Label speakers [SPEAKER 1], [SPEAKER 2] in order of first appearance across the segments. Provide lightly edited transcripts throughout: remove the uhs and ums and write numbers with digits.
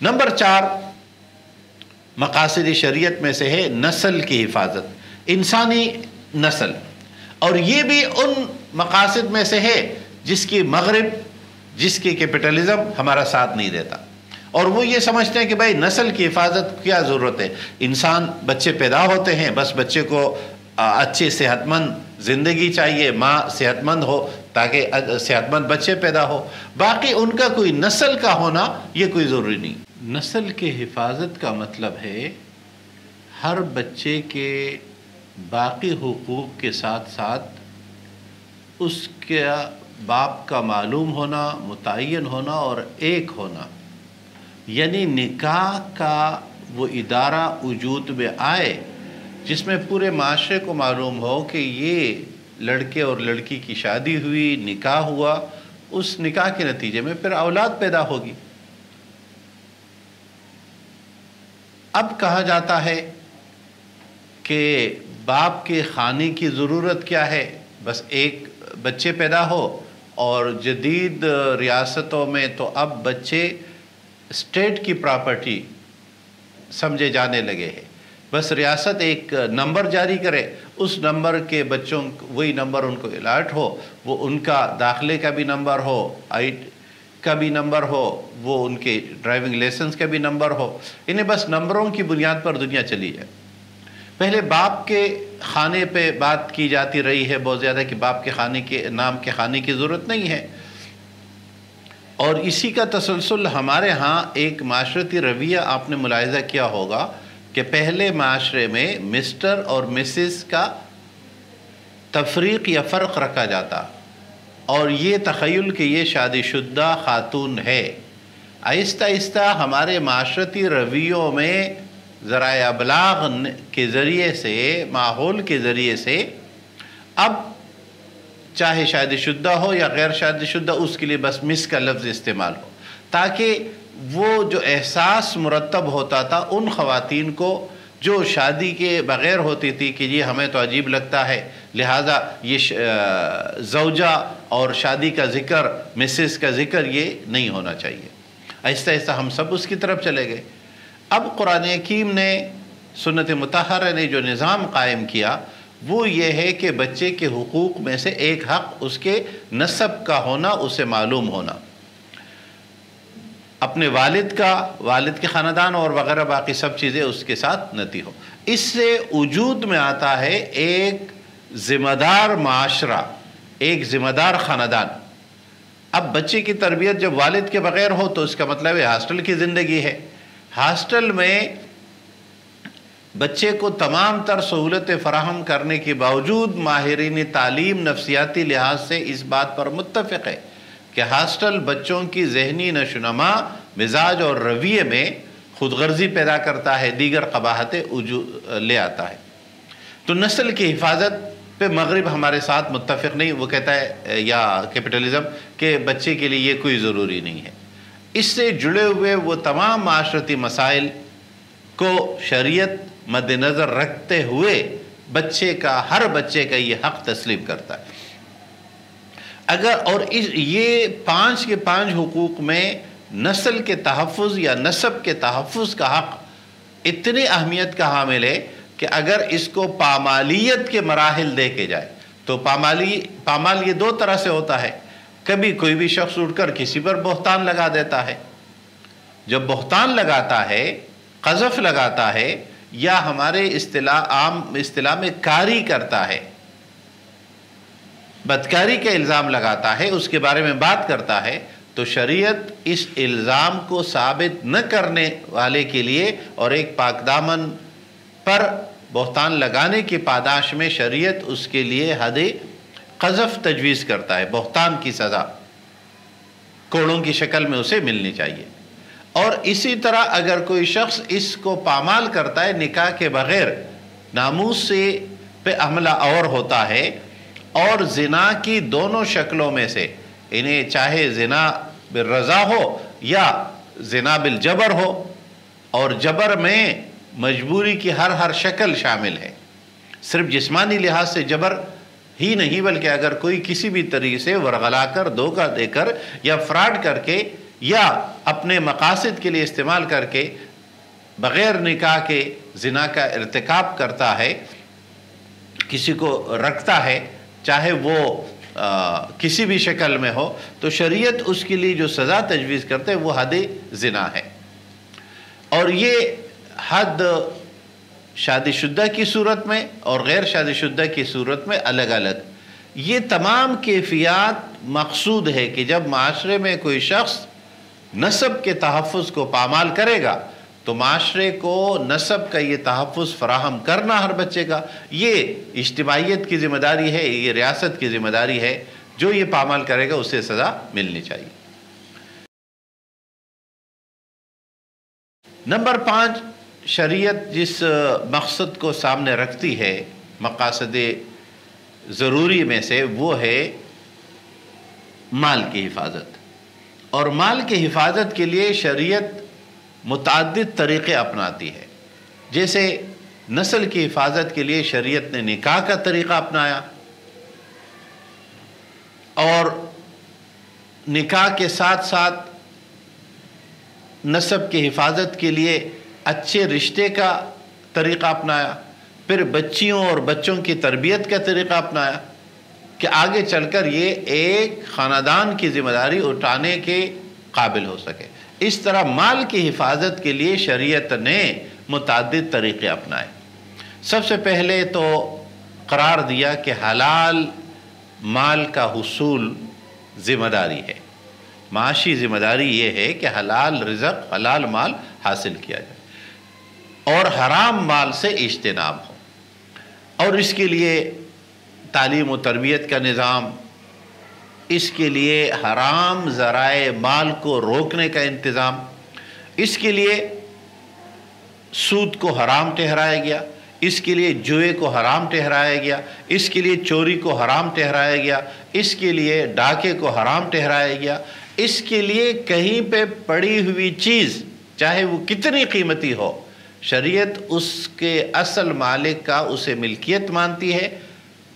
[SPEAKER 1] Number 4 مقاصد شریعت میں سے ہے نسل کی حفاظت، انسانی نسل، اور یہ بھی ان مقاصد میں سے ہے جس کی مغرب، جس کی کیپٹلزم ہمارا ساتھ نہیں دیتا، اور وہ یہ سمجھتے ہیں کہ بھائی نسل کی حفاظت کیا ضرورت ہے، انسان بچے پیدا ہوتے ہیں، بس بچے کو اچھی صحت مند زندگی چاہیے، ماں صحت مند ہو تاکہ صحت مند بچے پیدا ہو، باقی ان کا کوئی نسل کا ہونا یہ کوئی ضروری نہیں۔ نسل کی حفاظت کا مطلب ہے ہر بچے کے باقی حقوق کے ساتھ ساتھ اس کا باپ کا معلوم ہونا، متعین ہونا اور ایک ہونا، یعنی نکاح کا وہ ادارہ وجود میں آئے جس میں پورے معاشرے کو معلوم ہو کہ یہ لڑکے اور لڑکی کی شادی ہوئی، نکاح ہوا، اس نکاح کے نتیجے میں پھر اولاد پیدا ہوگی۔ اب کہا جاتا ہے کہ باپ کے خانے کی ضرورت کیا ہے، بس ایک بچے پیدا ہو، اور جدید ریاستوں میں تو اب بچے اسٹیٹ کی پراپرٹی سمجھے جانے لگے ہیں، بس ریاست ایک نمبر جاری کرے، اس نمبر کے بچوں وہی نمبر ان کو الاٹ ہو، وہ ان کا داخلے کا بھی نمبر ہو، کا بھی نمبر ہو، وہ ان کے ڈرائیونگ لائسنس کا بھی نمبر ہو، انہیں بس نمبروں کی بنیاد پر دنیا چلی جائے۔ پہلے باپ کے خانے پہ بات کی جاتی رہی ہے بہت زیادہ کہ باپ کے خانے کے نام کے خانے کی ضرورت نہیں ہے، اور اسی کا تسلسل ہمارے ہاں ایک معاشرتی رویہ آپ نے ملاحظہ کیا ہوگا کہ پہلے معاشرے میں مسٹر اور مسز کا تفریق یا فرق رکھا جاتا، اور یہ تخیل کہ یہ شادی شدہ خاتون ہے، آہستہ آہستہ ہمارے معاشرتی رویوں میں ذرائع ابلاغ کے ذریعے سے، ماحول کے ذریعے سے، اب چاہے شادی شدہ ہو یا غیر شادی شدہ اس کے لیے بس مس کا لفظ استعمال ہو، تاکہ وہ جو احساس مرتب ہوتا تھا ان خواتین کو جو شادی کے بغیر ہوتی تھی کہ یہ ہمیں تو عجیب لگتا ہے، لہٰذا یہ زوجہ اور شادی کا ذکر، مسز کا ذکر یہ نہیں ہونا چاہیے۔ آہستہ آہستہ ہم سب اس کی طرف چلے گئے۔ اب قرآن حکیم نے، سنت مطہرہ نے جو نظام قائم کیا وہ یہ ہے کہ بچے کے حقوق میں سے ایک حق اس کے نسب کا ہونا، اسے معلوم ہونا، اپنے والد کا، والد کے خاندان اور وغیرہ باقی سب چیزیں اس کے ساتھ نتی ہو۔ اس سے وجود میں آتا ہے ایک ذمہ دار معاشرہ، ایک ذمہ دار خاندان۔ اب بچے کی تربیت جب والد کے بغیر ہو تو اس کا مطلب ہے ہاسٹل کی زندگی ہے۔ ہاسٹل میں بچے کو تمام تر سہولتیں فراہم کرنے کے باوجود ماہرین تعلیم نفسیاتی لحاظ سے اس بات پر متفق ہے کہ ہاسٹل بچوں کی ذہنی نشوونما، مزاج اور رویے میں خود غرضی پیدا کرتا ہے، دیگر قباحتیں لے آتا ہے۔ تو نسل کی حفاظت پہ مغرب ہمارے ساتھ متفق نہیں، وہ کہتا ہے یا کیپٹلزم کہ بچے کے لیے یہ کوئی ضروری نہیں ہے۔ اس سے جڑے ہوئے وہ تمام معاشرتی مسائل کو شریعت مد نظر رکھتے ہوئے ہر بچے کا یہ حق تسلیم کرتا ہے۔ اگر اور یہ 5 کے 5 حقوق میں نسل کے تحفظ یا نسب کے تحفظ کا حق اتنی اہمیت کا حامل ہے کہ اگر اس کو پامالیت کے مراحل دیکھے جائے تو پامال یہ 2 طرح سے ہوتا ہے۔ کبھی کوئی بھی شخص اٹھ کر کسی پر بہتان لگا دیتا ہے، جب بہتان لگاتا ہے، قذف لگاتا ہے، یا ہمارے عام اصطلاح میں کاری کرتا ہے، بدکاری کا الزام لگاتا ہے، اس کے بارے میں بات کرتا ہے، تو شریعت اس الزام کو ثابت نہ کرنے والے کے لیے اور ایک پاک دامن پر بہتان لگانے کی پاداش میں شریعت اس کے لیے حد قذف تجویز کرتا ہے، بہتان کی سزا کوڑوں کی شکل میں اسے ملنی چاہیے۔ اور اسی طرح اگر کوئی شخص اس کو پامال کرتا ہے، نکاح کے بغیر ناموس سے پہ حملہ اور ہوتا ہے، اور زنا کی دونوں شکلوں میں سے انہیں چاہے زنا بالرضا ہو یا زنا بالجبر ہو، اور جبر میں مجبوری کی ہر شکل شامل ہے، صرف جسمانی لحاظ سے جبر ہی نہیں بلکہ اگر کوئی کسی بھی طریقے سے ورغلا کر، دھوکہ دے کر یا فراڈ کر کے یا اپنے مقاصد کے لیے استعمال کر کے بغیر نکاح کے زنا کا ارتکاب کرتا ہے، کسی کو رکھتا ہے، چاہے وہ کسی بھی شکل میں ہو، تو شریعت اس کے لیے جو سزا تجویز کرتے ہیں وہ حد زنا ہے۔ اور یہ حد شادی شدہ کی صورت میں اور غیر شادی شدہ کی صورت میں الگ الگ۔ یہ تمام کیفیات مقصود ہے کہ جب معاشرے میں کوئی شخص نسب کے تحفظ کو پامال کرے گا تو معاشرے کو نسب کا یہ تحفظ فراہم کرنا ہر بچے کا، یہ اجتماعیت کی ذمہ داری ہے، یہ ریاست کی ذمہ داری ہے۔ جو یہ پامال کرے گا اسے سزا ملنی چاہیے۔ نمبر 5، شریعت جس مقصد کو سامنے رکھتی ہے مقاصد ضروری میں سے، وہ ہے مال کی حفاظت۔ اور مال کی حفاظت کے لیے شریعت متعدد طریقے اپناتی ہے۔ جیسے نسل کی حفاظت کے لیے شریعت نے نکاح کا طریقہ اپنایا، اور نکاح کے ساتھ ساتھ نسب کی حفاظت کے لیے اچھے رشتے کا طریقہ اپنایا، پھر بچیوں اور بچوں کی تربیت کا طریقہ اپنایا کہ آگے چل کر یہ ایک خاندان کی ذمہ داری اٹھانے کے قابل ہو سکے۔ اس طرح مال کی حفاظت کے لیے شریعت نے متعدد طریقے اپنائے۔ سب سے پہلے تو قرار دیا کہ حلال مال کا حصول ذمہ داری ہے، معاشی ذمہ داری یہ ہے کہ حلال رزق، حلال مال حاصل کیا جائے اور حرام مال سے اجتناب ہو۔ اور اس کے لیے تعلیم و تربیت کا نظام، اس کے لیے حرام ذرائع مال کو روکنے کا انتظام، اس کے لیے سود کو حرام ٹھہرایا گیا، اس کے لیے جوئے کو حرام ٹھہرایا گیا، اس کے لیے چوری کو حرام ٹھہرایا گیا، اس کے لیے ڈاکے کو حرام ٹھہرایا گیا، اس کے لیے کہیں پہ پڑی ہوئی چیز چاہے وہ کتنی قیمتی ہو، شریعت اس کے اصل مالک کا اسے ملکیت مانتی ہے،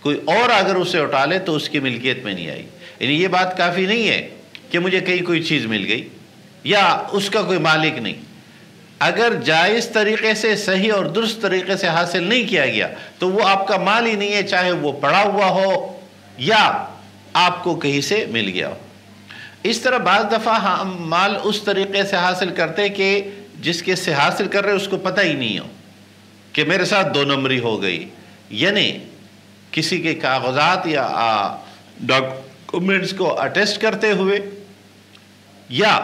[SPEAKER 1] کوئی اور اگر اسے اٹھا لے تو اس کی ملکیت میں نہیں آئی۔ یعنی یہ بات کافی نہیں ہے کہ مجھے کہیں کوئی چیز مل گئی یا اس کا کوئی مالک نہیں، اگر جائز طریقے سے صحیح اور درست طریقے سے حاصل نہیں کیا گیا تو وہ آپ کا مال ہی نہیں ہے، چاہے وہ پڑا ہوا ہو یا آپ کو کہیں سے مل گیا ہو۔ اس طرح بعض دفعہ ہم مال اس طریقے سے حاصل کرتے کہ جس کے سے حاصل کر رہے اس کو پتہ ہی نہیں ہو کہ میرے ساتھ 2 نمبری ہو گئی، یعنی کسی کے کاغذات یا ڈاکومنٹس کو اٹیسٹ کرتے ہوئے، یا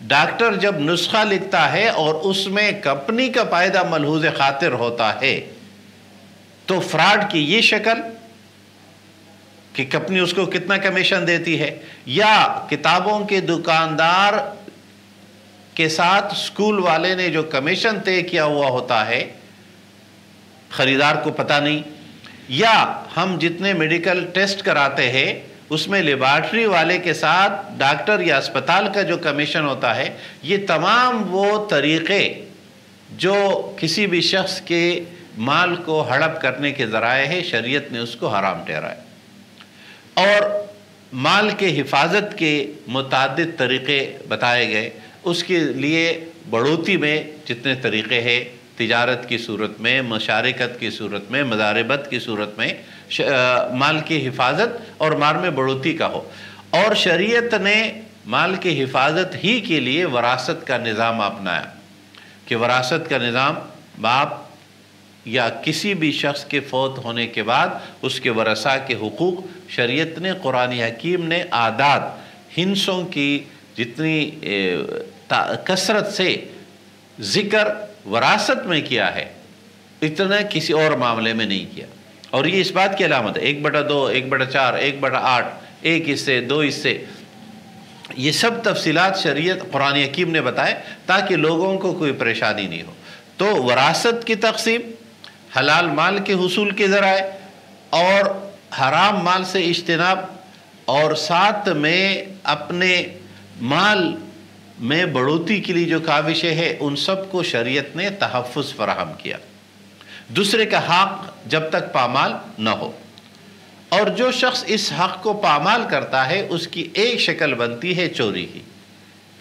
[SPEAKER 1] ڈاکٹر جب نسخہ لکھتا ہے اور اس میں کمپنی کا فائدہ ملحوظ خاطر ہوتا ہے تو فراڈ کی یہ شکل کہ کمپنی اس کو کتنا کمیشن دیتی ہے، یا کتابوں کے دکاندار کے ساتھ اسکول والے نے جو کمیشن طے کیا ہوا ہوتا ہے خریدار کو پتہ نہیں، یا ہم جتنے میڈیکل ٹیسٹ کراتے ہیں اس میں لیبارٹری والے کے ساتھ ڈاکٹر یا اسپتال کا جو کمیشن ہوتا ہے، یہ تمام وہ طریقے جو کسی بھی شخص کے مال کو ہڑپ کرنے کے ذرائع ہے، شریعت نے اس کو حرام ٹھہرایا۔ اور مال کے حفاظت کے متعدد طریقے بتائے گئے، اس کے لیے بڑھوتی میں جتنے طریقے ہیں، تجارت کی صورت میں، مشارکت کی صورت میں، مضاربت کی صورت میں مال کی حفاظت اور مال میں بڑھوتی کا ہو۔ اور شریعت نے مال کی حفاظت ہی کے لیے وراثت کا نظام اپنایا کہ وراثت کا نظام باپ یا کسی بھی شخص کے فوت ہونے کے بعد اس کے ورثاء کے حقوق شریعت نے، قرآن حکیم نے اعداد ہندسوں کی جتنی کثرت سے ذکر وراثت میں کیا ہے اتنا کسی اور معاملے میں نہیں کیا۔ اور یہ اس بات کی علامت ہے 1/2، 1/4، 1/8، 1 حصے، 2 حصے، یہ سب تفصیلات شریعت قرآن حکیم نے بتائے تاکہ لوگوں کو کوئی پریشانی نہیں ہو۔ تو وراثت کی تقسیم، حلال مال کے حصول کے ذرائع اور حرام مال سے اجتناب، اور ساتھ میں اپنے مال میں بڑھوتی کے لیے جو کاوشیں ہیں ان سب کو شریعت نے تحفظ فراہم کیا، دوسرے کا حق جب تک پامال نہ ہو۔ اور جو شخص اس حق کو پامال کرتا ہے اس کی ایک شکل بنتی ہے چوری کی،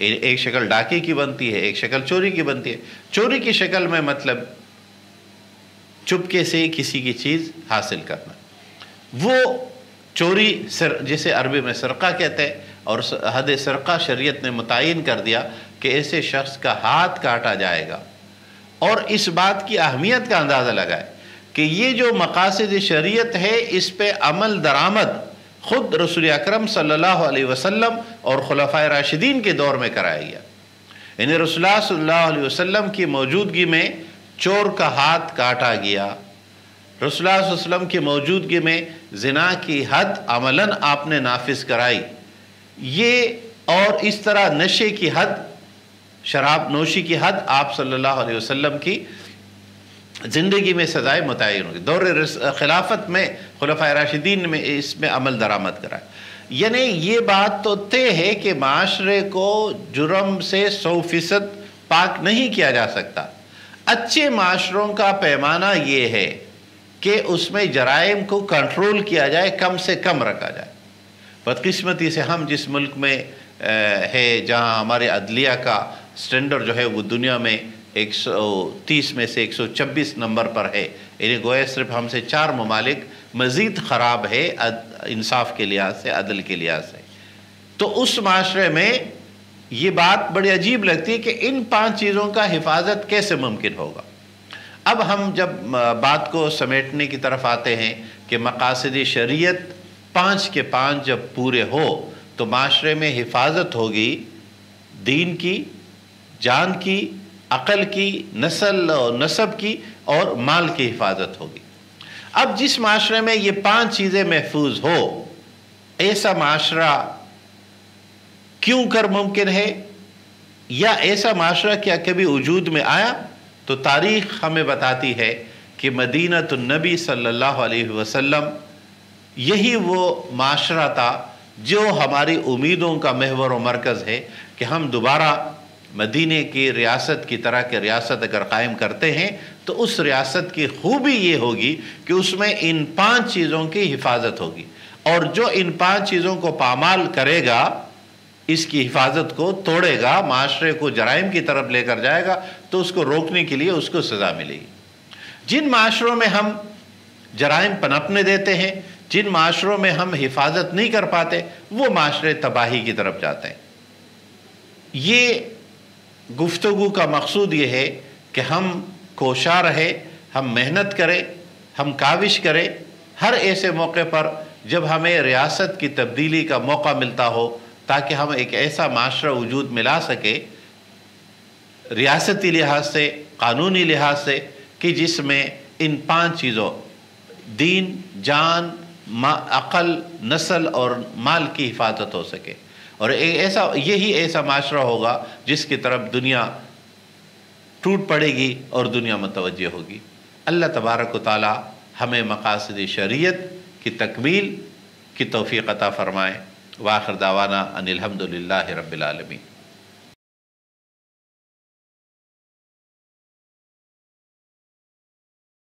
[SPEAKER 1] ایک شکل ڈاکے کی بنتی ہے، ایک شکل چوری کی بنتی ہے۔ چوری کی شکل میں مطلب چپکے سے کسی کی چیز حاصل کرنا، وہ چوری جسے عربی میں سرقہ کہتے ہیں، اور حد سرقہ شریعت نے متعین کر دیا کہ ایسے شخص کا ہاتھ کاٹا جائے گا۔ اور اس بات کی اہمیت کا اندازہ لگائے کہ یہ جو مقاصد شریعت ہے اس پہ عمل درآمد خود رسول اکرم صلی اللہ علیہ وسلم اور خلفائے راشدین کے دور میں کرایا گیا۔ یعنی رسول اللہ صلی اللہ علیہ وسلم کی موجودگی میں چور کا ہاتھ کاٹا گیا، رسول اللہ صلی اللہ علیہ وسلم کی موجودگی میں زنا کی حد عملاً آپ نے نافذ کرائی، یہ اور اس طرح نشے کی حد، شراب نوشی کی حد آپ صلی اللہ علیہ وسلم کی زندگی میں سزائے متعین ہوگی۔ دور خلافت میں خلفائے راشدین میں اس میں عمل درآمد کرائے۔ یعنی یہ بات تو طے ہے کہ معاشرے کو جرم سے 100% پاک نہیں کیا جا سکتا۔ اچھے معاشروں کا پیمانہ یہ ہے کہ اس میں جرائم کو کنٹرول کیا جائے، کم سے کم رکھا جائے۔ بدقسمتی سے ہم جس ملک میں ہے جہاں ہمارے عدلیہ کا سٹینڈرڈ جو ہے وہ دنیا میں 130 میں سے 126 نمبر پر ہے، یعنی گویا صرف ہم سے 4 ممالک مزید خراب ہے انصاف کے لحاظ سے، عدل کے لحاظ سے۔ تو اس معاشرے میں یہ بات بڑی عجیب لگتی ہے کہ ان 5 چیزوں کا حفاظت کیسے ممکن ہوگا۔ اب ہم جب بات کو سمیٹنے کی طرف آتے ہیں کہ مقاصد شریعت 5 کے 5 جب پورے ہو تو معاشرے میں حفاظت ہوگی، دین کی، جان کی، عقل کی، نسل اور نسب کی اور مال کی حفاظت ہوگی۔ اب جس معاشرے میں یہ 5 چیزیں محفوظ ہو، ایسا معاشرہ کیوں کر ممکن ہے، یا ایسا معاشرہ کیا کبھی وجود میں آیا؟ تو تاریخ ہمیں بتاتی ہے کہ مدینہ النبی صلی اللہ علیہ وسلم یہی وہ معاشرہ تھا جو ہماری امیدوں کا محور و مرکز ہے کہ ہم دوبارہ مدینے کی ریاست کی طرح کے ریاست اگر قائم کرتے ہیں تو اس ریاست کی خوبی یہ ہوگی کہ اس میں ان 5 چیزوں کی حفاظت ہوگی، اور جو ان 5 چیزوں کو پامال کرے گا، اس کی حفاظت کو توڑے گا، معاشرے کو جرائم کی طرف لے کر جائے گا، تو اس کو روکنے کے لیے اس کو سزا ملے گی۔ جن معاشروں میں ہم جرائم پنپنے دیتے ہیں، جن معاشروں میں ہم حفاظت نہیں کر پاتے، وہ معاشرے تباہی کی طرف جاتے ہیں۔ یہ گفتگو کا مقصود یہ ہے کہ ہم کوشاں رہے، ہم محنت کریں، ہم کاوش کریں، ہر ایسے موقع پر جب ہمیں ریاست کی تبدیلی کا موقع ملتا ہو تاکہ ہم ایک ایسا معاشرہ وجود میں لا سکے ریاستی لحاظ سے، قانونی لحاظ سے، کہ جس میں ان 5 چیزوں دین، جان، عقل، نسل اور مال کی حفاظت ہو سکے، اور یہی ایسا معاشرہ ہوگا جس کی طرف دنیا ٹوٹ پڑے گی اور دنیا متوجہ ہوگی۔ اللہ تبارک و تعالی ہمیں مقاصد شریعت کی تکمیل کی توفیق عطا فرمائے۔ وآخر دعوانا ان الحمدللہ رب العالمین۔